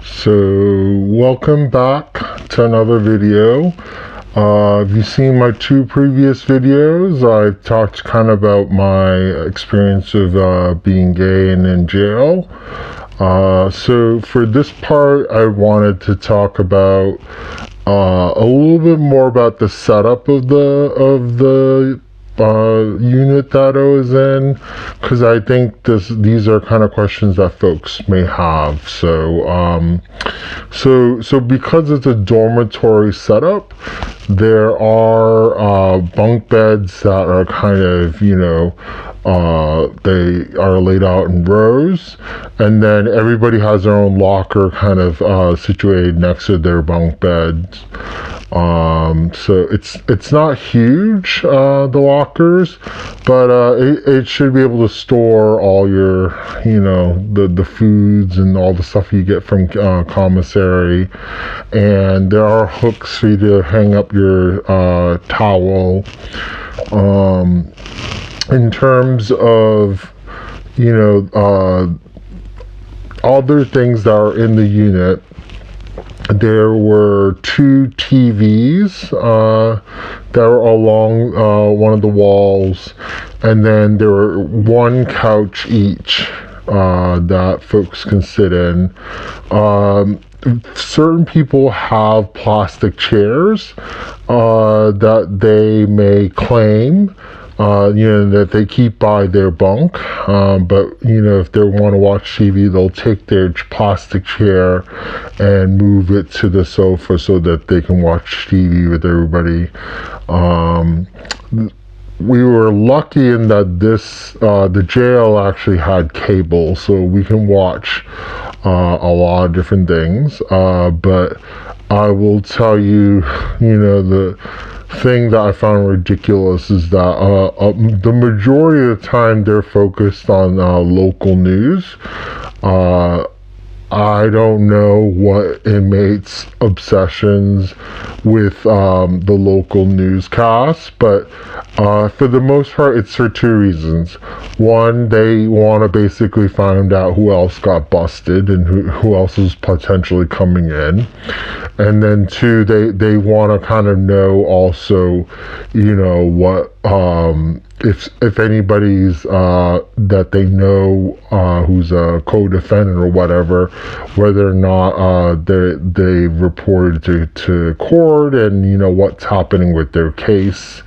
So welcome back to another video. If you've seen my two previous videos, I've talked kind of about my experience of being gay and in jail. So for this part, I wanted to talk about a little bit more about the setup of the unit that I was in, because I think these are kind of questions that folks may have. So because it's a dormitory setup, there are bunk beds that are kind of, they are laid out in rows, and then everybody has their own locker kind of situated next to their bunk beds. So it's not huge, the lockers, but it should be able to store all your, the foods and all the stuff you get from commissary. And there are hooks for you to hang up your towel. In terms of, other things that are in the unit, there were 2 TVs that were along one of the walls, and then there were 1 couch each that folks can sit in. Certain people have plastic chairs that they may claim that they keep by their bunk, but if they want to watch TV, they'll take their plastic chair and move it to the sofa so that they can watch TV with everybody. We were lucky in that the jail actually had cable, so we can watch a lot of different things, but I will tell you, the thing that I found ridiculous is that the majority of the time they're focused on local news. I don't know what inmates' obsessions with the local newscasts, but for the most part, it's for 2 reasons. One, they want to basically find out who else got busted and who else is potentially coming in. And then 2, they want to kind of know also, what if anybody's that they know who's a co-defendant or whatever, whether or not they reported to court, and what's happening with their case.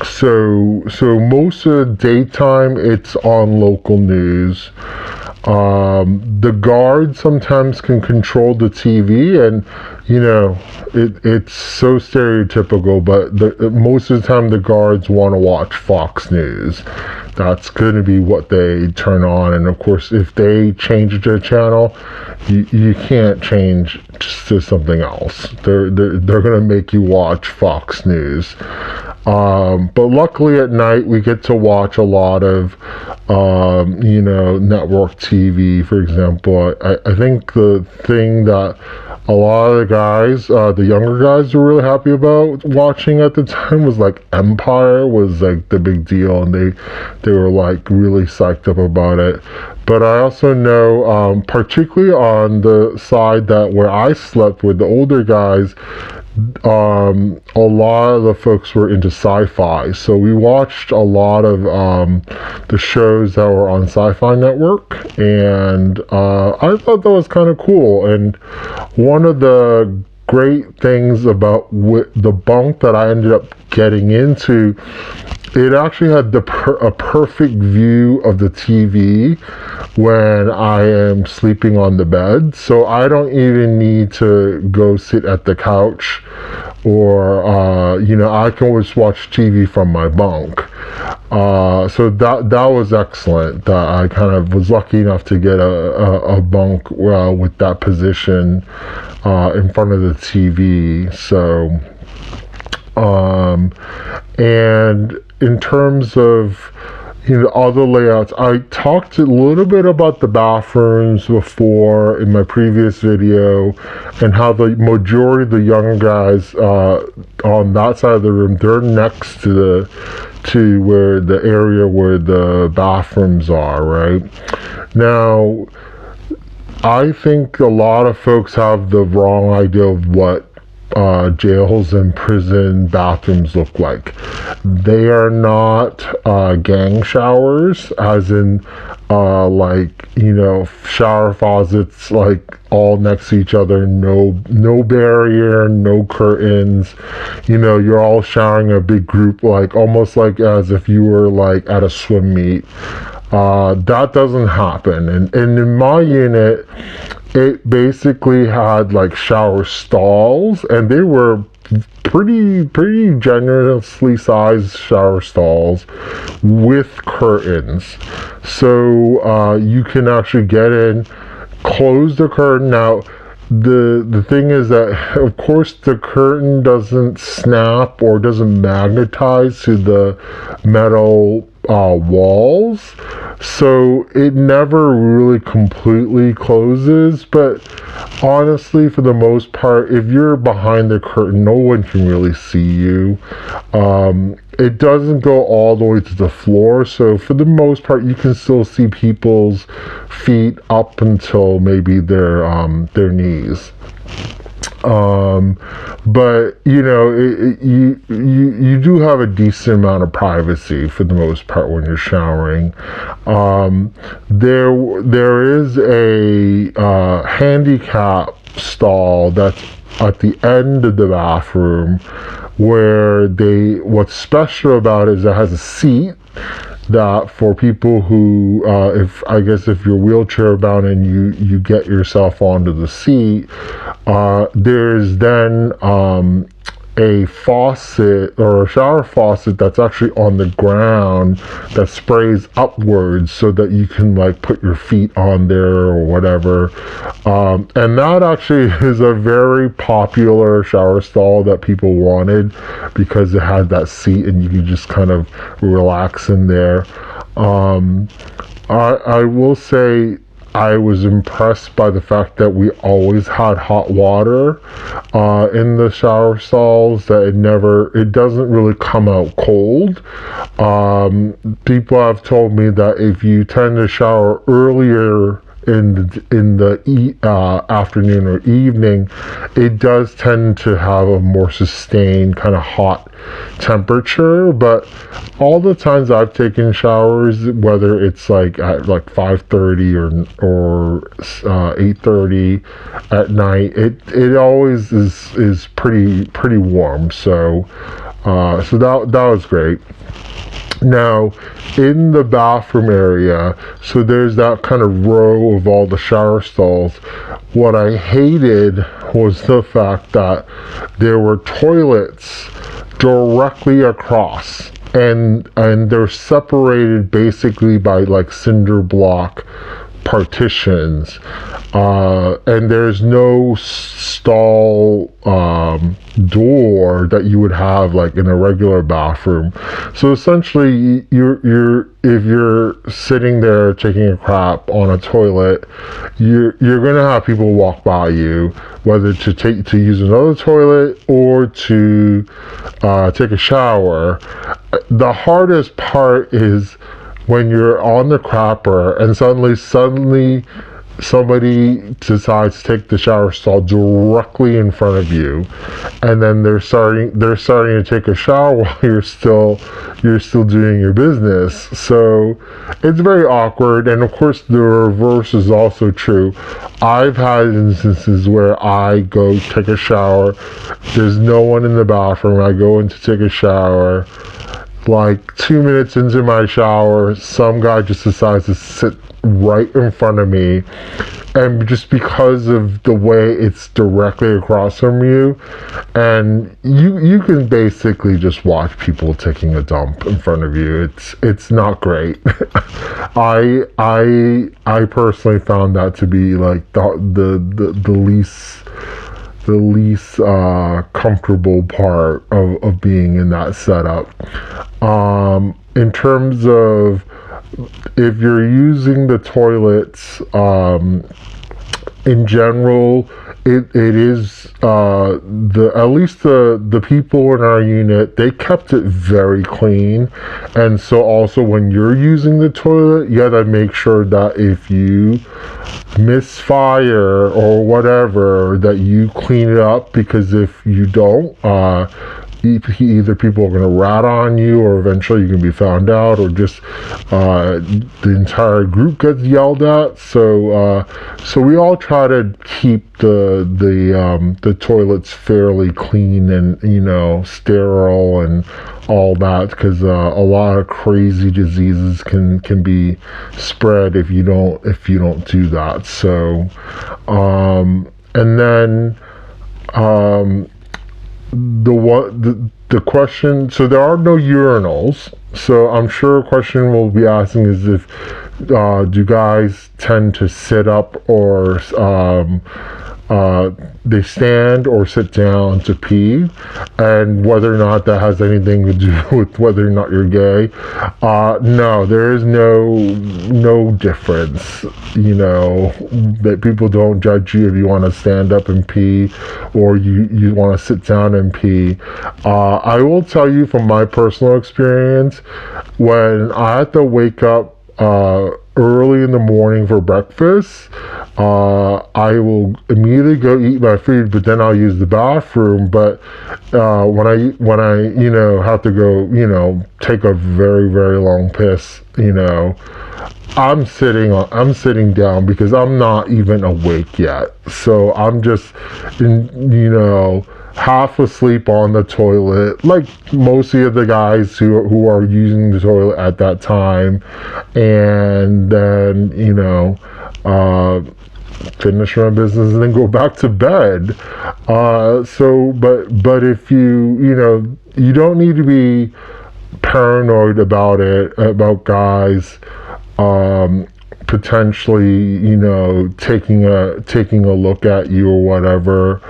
So most of the daytime it's on local news. The guards sometimes can control the TV, and it's so stereotypical, but most of the time the guards want to watch Fox News. That's going to be what they turn on, and of course if they change it to a channel, you can't change to something else. They're going to make you watch Fox News. But luckily at night we get to watch a lot of network TV. For example, I think the thing that a lot of the guys, the younger guys, were really happy about watching at the time was like Empire was like the big deal, and they were like really psyched up about it. But I also know, particularly on the side that where I slept with the older guys, a lot of the folks were into sci-fi, so we watched a lot of the shows that were on Sci-Fi Network, and I thought that was kind of cool. And one of the great things about the bunk that I ended up getting into, it actually had a perfect view of the TV when I am sleeping on the bed, so I don't even need to go sit at the couch, or I can always watch TV from my bunk. So that was excellent. That I kind of was lucky enough to get a bunk with that position in front of the TV. So and in terms of other layouts. I talked a little bit about the bathrooms before in my previous video, and how the majority of the young guys on that side of the room, they're next to where the area where the bathrooms are, right? Now, I think a lot of folks have the wrong idea of what jails and prison bathrooms look like. They are not gang showers, as in shower faucets like all next to each other, no barrier, no curtains. You're all showering a big group, like almost like as if you were like at a swim meet. That doesn't happen. And in my unit, it basically had like shower stalls, and they were pretty generously sized shower stalls with curtains. So you can actually get in, close the curtain. Now, the thing is that, of course, the curtain doesn't snap or doesn't magnetize to the metal walls, so it never really completely closes. But honestly, for the most part, if you're behind the curtain, no one can really see you. It doesn't go all the way to the floor, so for the most part, you can still see people's feet up until maybe their knees. But you do have a decent amount of privacy for the most part when you're showering. There is a handicap stall that's at the end of the bathroom, where what's special about it is it has a seat that for people who, if you're wheelchair bound and you get yourself onto the seat, there's then a faucet or a shower faucet that's actually on the ground that sprays upwards so that you can like put your feet on there or whatever. And that actually is a very popular shower stall that people wanted, because it had that seat and you could just kind of relax in there. I will say, I was impressed by the fact that we always had hot water in the shower stalls, that it doesn't really come out cold. People have told me that if you tend to shower earlier in the afternoon or evening, it does tend to have a more sustained kind of hot temperature. But all the times I've taken showers, whether it's like at like 5:30 or 8:30 at night, it always is pretty warm. So that was great. Now, in the bathroom area, so there's that kind of row of all the shower stalls. What I hated was the fact that there were toilets directly across, and they're separated basically by like cinder block partitions, and there's no stall door that you would have like in a regular bathroom. So essentially, if you're sitting there taking a crap on a toilet, you're gonna have people walk by you, whether to use another toilet or to take a shower. The hardest part is when you're on the crapper and suddenly somebody decides to take the shower stall directly in front of you, and then they're starting to take a shower while you're still doing your business. So it's very awkward. And of course, the reverse is also true. I've had instances where I go take a shower, there's no one in the bathroom, I go in to take a shower. Like 2 minutes into my shower, some guy just decides to sit right in front of me, and just because of the way it's directly across from you, and you can basically just watch people taking a dump in front of you. It's not great. I personally found that to be like the least least comfortable part of being in that setup. In terms of if you're using the toilets, in general, it is at least the people in our unit, they kept it very clean. And so also when you're using the toilet, you gotta make sure that if you misfire or whatever, that you clean it up, because if you don't, either people are going to rat on you, or eventually you can be found out, or just the entire group gets yelled at. So we all try to keep the toilets fairly clean and sterile and all that, because a lot of crazy diseases can be spread if you don't do that. So and then the question, so there are no urinals, so I'm sure a question we'll be asking is if do guys tend to sit up, or they stand or sit down to pee, and whether or not that has anything to do with whether or not you're gay. No, there is no difference. That people don't judge you if you want to stand up and pee, or you want to sit down and pee. I will tell you from my personal experience, when I had to wake up early in the morning for breakfast, I will immediately go eat my food, but then I'll use the bathroom. But when I have to go take a very, very long piss, I'm sitting down, because I'm not even awake yet. So I'm just half asleep on the toilet, like most of the guys who are using the toilet at that time, and then finish my business and then go back to bed. But if you don't need to be paranoid about guys potentially taking a look at you or whatever.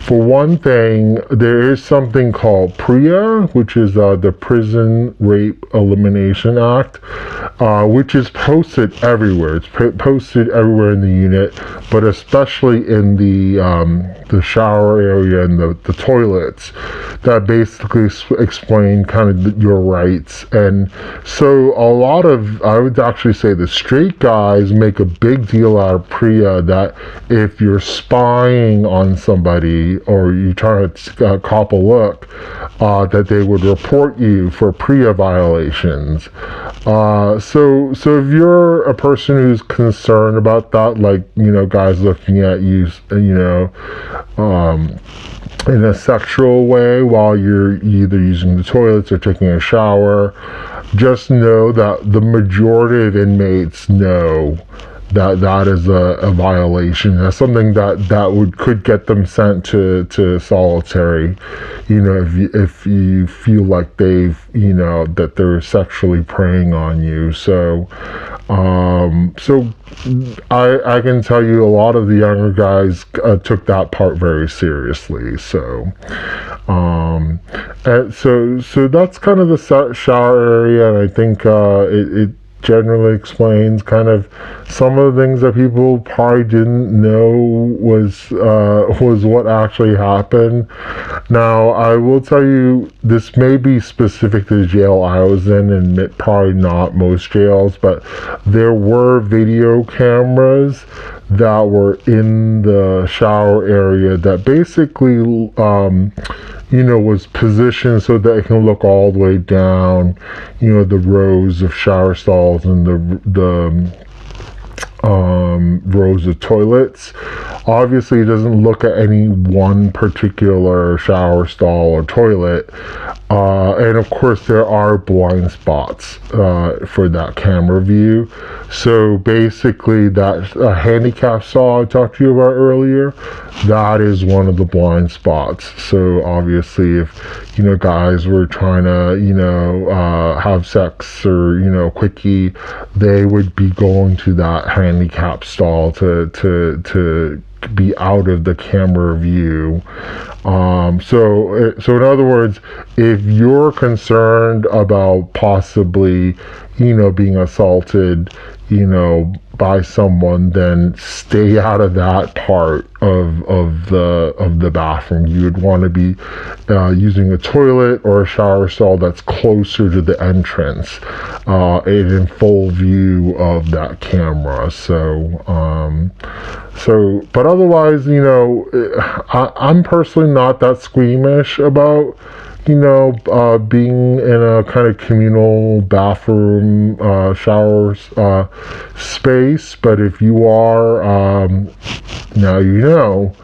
For one thing, there is something called PREA, which is the Prison Rape Elimination Act, which is posted everywhere. It's posted everywhere in the unit, but especially in the shower area and the toilets, that basically explain kind of your rights. And so I would actually say the straight guys make a big deal out of PREA, that if you're spying on somebody or you try to cop a look, that they would report you for PREA violations. So if you're a person who's concerned about that, like guys looking at you, in a sexual way while you're either using the toilets or taking a shower, just know that the majority of inmates know that is a violation. That's something that could get them sent to solitary, if you feel like that they're sexually preying on you. So I can tell you a lot of the younger guys took that part very seriously. So and so that's kind of the shower area, and I think it generally explains kind of some of the things that people probably didn't know was what actually happened. Now, I will tell you, this may be specific to the jail I was in, and probably not most jails, but there were video cameras that were in the shower area that basically was positioned so that it can look all the way down, the rows of shower stalls and the rows of toilets. Obviously, it doesn't look at any one particular shower stall or toilet, And of course, there are blind spots for that camera view. So basically, that handicap saw I talked to you about earlier, that is one of the blind spots. So obviously, if guys were trying to have sex or quickie, they would be going to that handicap stall to be out of the camera view. So in other words, if you're concerned about possibly, being assaulted, by someone, then stay out of that part of the bathroom. You would want to be using a toilet or a shower stall that's closer to the entrance, and in full view of that camera. But otherwise, I'm personally not that squeamish about being in a kind of communal bathroom, showers, space. But if you are, now you know.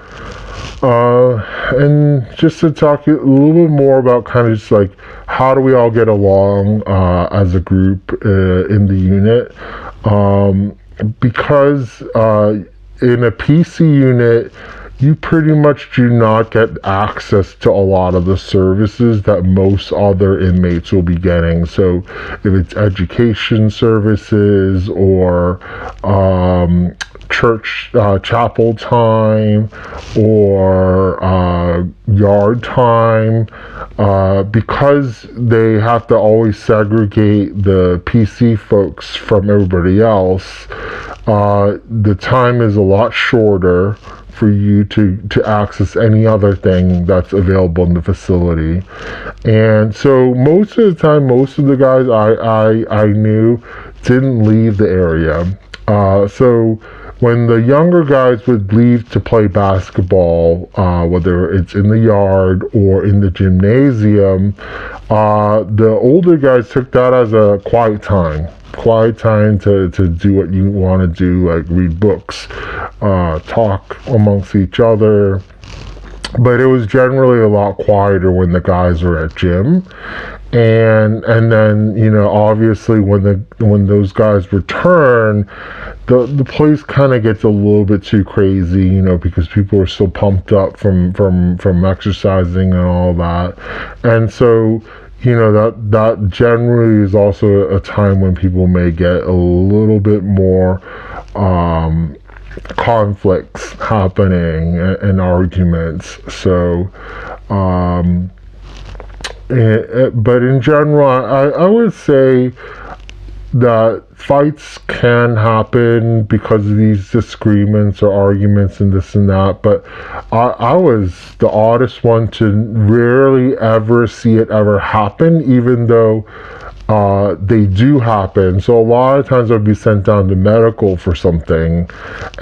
And just to talk a little bit more about kind of just like how do we all get along as a group in the unit, because in a PC unit, you pretty much do not get access to a lot of the services that most other inmates will be getting. So if it's education services or church chapel time or yard time, because they have to always segregate the PC folks from everybody else, the time is a lot shorter for you to access any other thing that's available in the facility. And so most of the time, most of the guys I knew didn't leave the area. So when the younger guys would leave to play basketball, whether it's in the yard or in the gymnasium, the older guys took that as a quiet time to do what you want to do, like read books, talk amongst each other. But it was generally a lot quieter when the guys were at gym. And then obviously when those guys return, the place kind of gets a little bit too crazy, because people are so pumped up from exercising and all that. And so that generally is also a time when people may get a little bit more conflicts happening and arguments. So but in general, I would say that fights can happen because of these disagreements or arguments and this and that, but I was the oddest one to rarely ever see it ever happen, even though they do happen. So a lot of times I'd be sent down to medical for something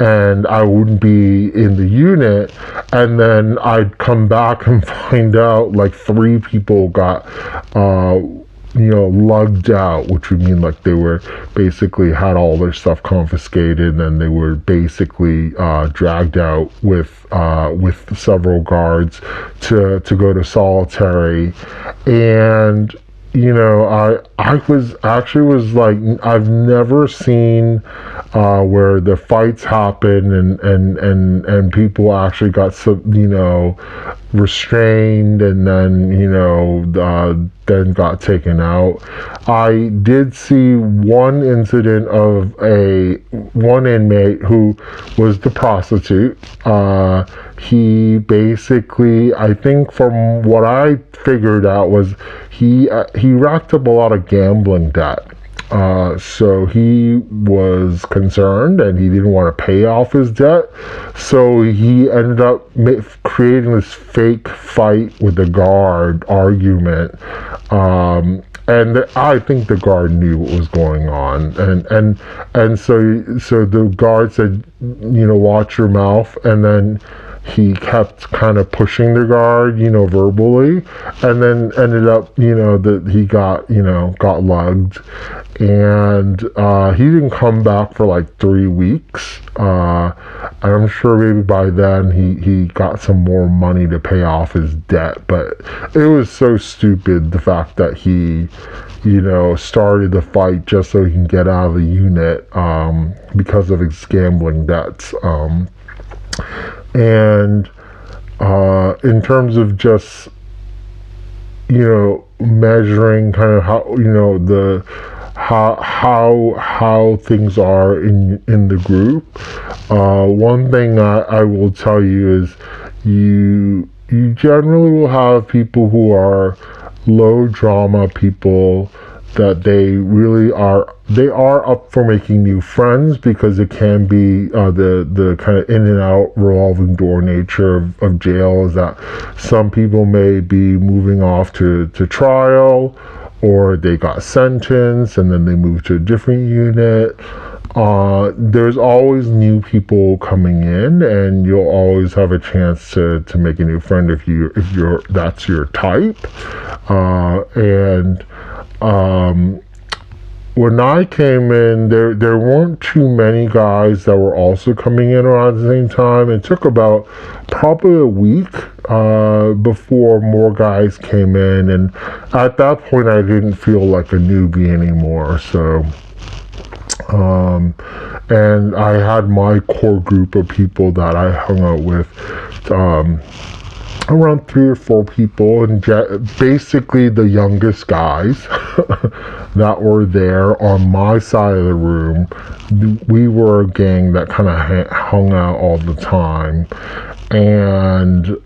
and I wouldn't be in the unit, and then I'd come back and find out like 3 people got lugged out, which would mean like they were basically had all their stuff confiscated, and they were basically dragged out with several guards to go to solitary. And I was like, I've never seen where the fights happen and people actually got restrained and then then got taken out. I did see one incident of one inmate who was the prostitute. He basically, I think from what I figured out, was he racked up a lot of gambling debt. So he was concerned and he didn't want to pay off his debt. So he ended up creating this fake fight with the guard argument. And I think the guard knew what was going on. And so the guard said, watch your mouth. And then he kept kind of pushing the guard, verbally, and then ended up, that he got lugged, and he didn't come back for like 3 weeks. I'm sure maybe by then he got some more money to pay off his debt, but it was so stupid, the fact that he started the fight just so he can get out of the unit because of his gambling debts. And in terms of just measuring kind of how things are in the group, one thing I will tell you is you generally will have people who are low drama people, that they are up for making new friends, because it can be the kind of in and out revolving door nature of jail is that some people may be moving off to trial, or they got sentenced and then they move to a different unit. There's always new people coming in, and you'll always have a chance to make a new friend if that's your type. When I came in, there weren't too many guys that were also coming in around the same time. It took about probably a week before more guys came in, and at that point I didn't feel like a newbie anymore. So and I had my core group of people that I hung out with, around 3 or 4 people, and basically the youngest guys that were there on my side of the room. We were a gang that kind of hung out all the time, and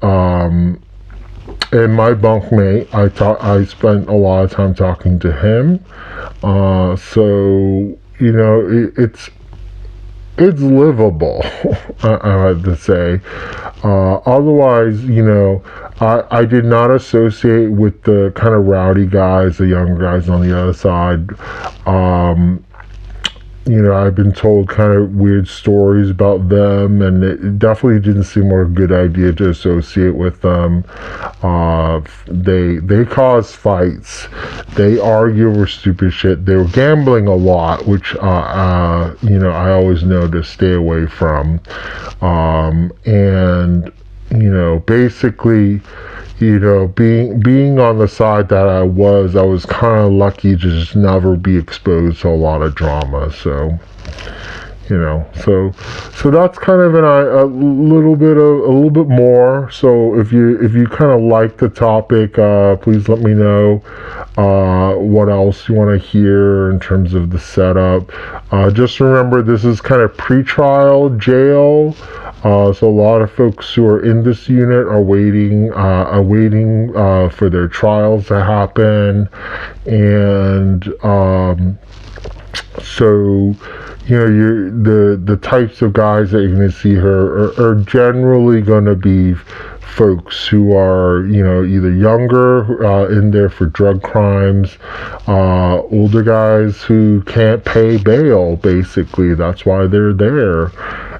my bunkmate, I spent a lot of time talking to him, so it's livable, I have to say. Otherwise, I did not associate with the kind of rowdy guys, the younger guys on the other side. I've been told kind of weird stories about them, and it definitely didn't seem like a good idea to associate with them. They cause fights. They argue over stupid shit. They were gambling a lot, which I always know to stay away from. And basically, being on the side that I was kind of lucky to just never be exposed to a lot of drama. So, so that's kind of a little bit more. So if you kind of like the topic, please let me know what else you want to hear in terms of the setup. Just remember, this is kind of pre-trial jail. So a lot of folks who are in this unit are waiting for their trials to happen, and so the types of guys that you're going to see here are generally going to be folks who are either younger, in there for drug crimes, older guys who can't pay bail. Basically, that's why they're there.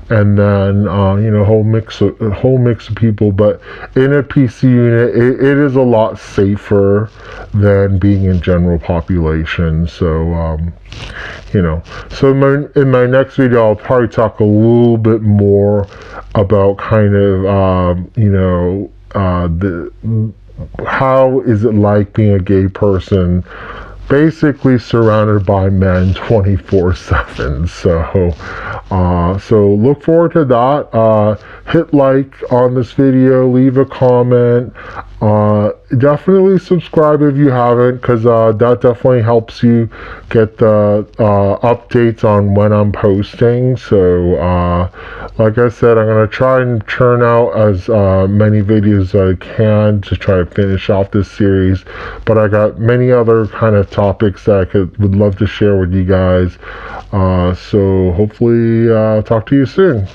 And then a whole mix of people. But in a PC unit, it is a lot safer than being in general population. So so in my next video, I'll probably talk a little bit more about kind of how is it like being a gay person, basically surrounded by men 24/7. So look forward to that. Hit like on this video, leave a comment, definitely subscribe if you haven't, because that definitely helps you get the updates on when I'm posting. So like I said, I'm going to try and churn out as many videos as I can to try to finish off this series, but I got many other kind of topics that I would love to share with you guys. So hopefully I'll talk to you soon.